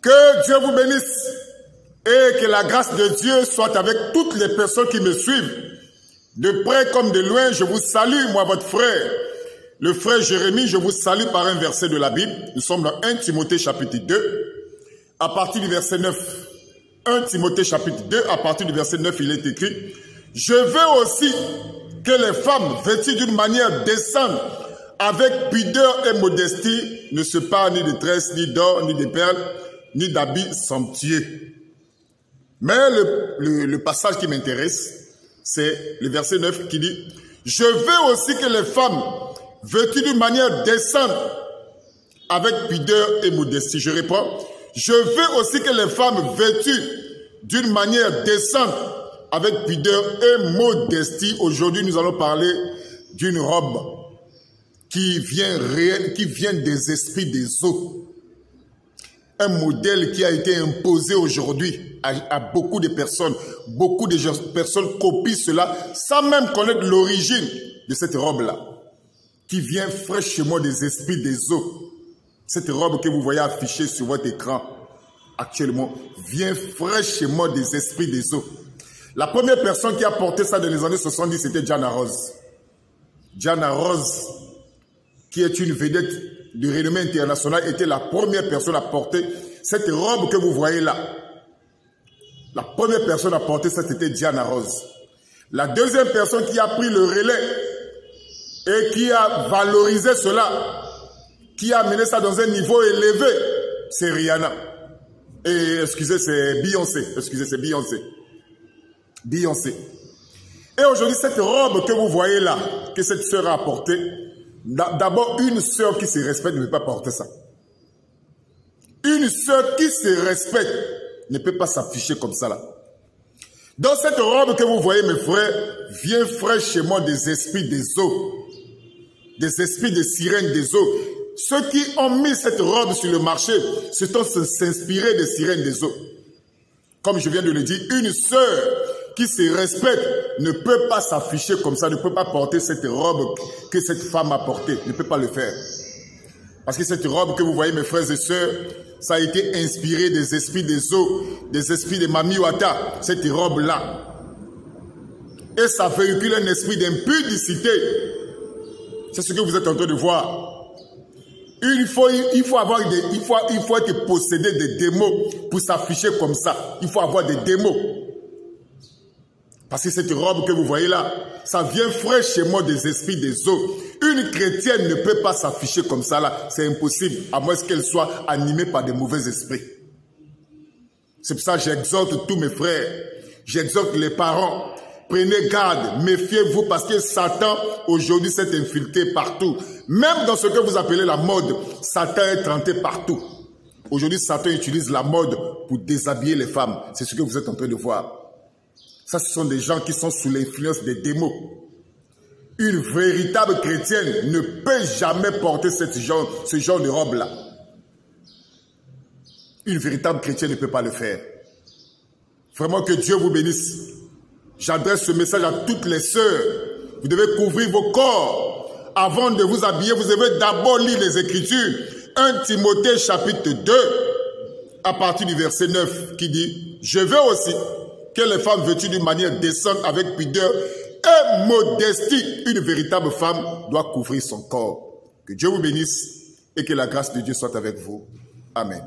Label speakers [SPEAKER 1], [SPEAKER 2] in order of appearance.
[SPEAKER 1] Que Dieu vous bénisse et que la grâce de Dieu soit avec toutes les personnes qui me suivent. De près comme de loin, je vous salue, moi votre frère. Le frère Jérémie, je vous salue par un verset de la Bible. Nous sommes dans 1 Timothée chapitre 2, à partir du verset 9. 1 Timothée chapitre 2, à partir du verset 9, il est écrit « Je veux aussi que les femmes vêtues d'une manière décente, avec pudeur et modestie, ne se parent ni de tresses, ni d'or, ni de perles, ni d'habits somptueux. » Mais le passage qui m'intéresse, c'est le verset 9 qui dit « Je veux aussi que les femmes vêtues d'une manière décente, avec pudeur et modestie. » Je réponds « Je veux aussi que les femmes vêtues d'une manière décente, avec pudeur et modestie. » Aujourd'hui, nous allons parler d'une robe qui vient des esprits des eaux. Un modèle qui a été imposé aujourd'hui à beaucoup de personnes. Beaucoup de personnes copient cela sans même connaître l'origine de cette robe-là, qui vient fraîchement des esprits des eaux. Cette robe que vous voyez affichée sur votre écran actuellement vient fraîchement des esprits des eaux. La première personne qui a porté ça dans les années 70, c'était Diana Ross. Diana Ross, qui est une vedette de renommée internationale, était la première personne à porter cette robe que vous voyez là. La première personne à porter ça, c'était Diana Ross. La deuxième personne qui a pris le relais et qui a valorisé cela, qui a amené ça dans un niveau élevé, c'est Rihanna. Et excusez, c'est Beyoncé. Excusez, c'est Beyoncé. Beyoncé. Et aujourd'hui, cette robe que vous voyez là, que cette sœur a portée, d'abord, une sœur qui se respecte ne peut pas porter ça. Une sœur qui se respecte ne peut pas s'afficher comme ça là. Dans cette robe que vous voyez, mes frères, vient fraîchement des esprits des eaux. Des esprits des sirènes des eaux. Ceux qui ont mis cette robe sur le marché, se sont s'inspirer des sirènes des eaux. Comme je viens de le dire, une sœur qui se respecte ne peut pas s'afficher comme ça, ne peut pas porter cette robe que cette femme a portée, ne peut pas le faire. Parce que cette robe que vous voyez, mes frères et sœurs, ça a été inspiré des esprits des eaux, des esprits de Mami Wata, cette robe-là. Et ça véhicule un esprit d'impudicité. C'est ce que vous êtes en train de voir. Il faut être possédé des démons pour s'afficher comme ça. Il faut avoir des démons. Parce que cette robe que vous voyez là, ça vient fraîchement des esprits des eaux. Une chrétienne ne peut pas s'afficher comme ça là. C'est impossible, à moins qu'elle soit animée par des mauvais esprits. C'est pour ça que j'exhorte tous mes frères. J'exhorte les parents. Prenez garde, méfiez-vous parce que Satan aujourd'hui s'est infiltré partout. Même dans ce que vous appelez la mode, Satan est tenté partout. Aujourd'hui, Satan utilise la mode pour déshabiller les femmes. C'est ce que vous êtes en train de voir. Ça, ce sont des gens qui sont sous l'influence des démons. Une véritable chrétienne ne peut jamais porter ce genre de robe-là. Une véritable chrétienne ne peut pas le faire. Vraiment que Dieu vous bénisse. J'adresse ce message à toutes les sœurs. Vous devez couvrir vos corps. Avant de vous habiller, vous devez d'abord lire les Écritures. 1 Timothée chapitre 2, à partir du verset 9, qui dit « Je veux aussi que les femmes vêtues d'une manière décente, avec pudeur et modestie, une véritable femme doit couvrir son corps. » Que Dieu vous bénisse et que la grâce de Dieu soit avec vous. Amen.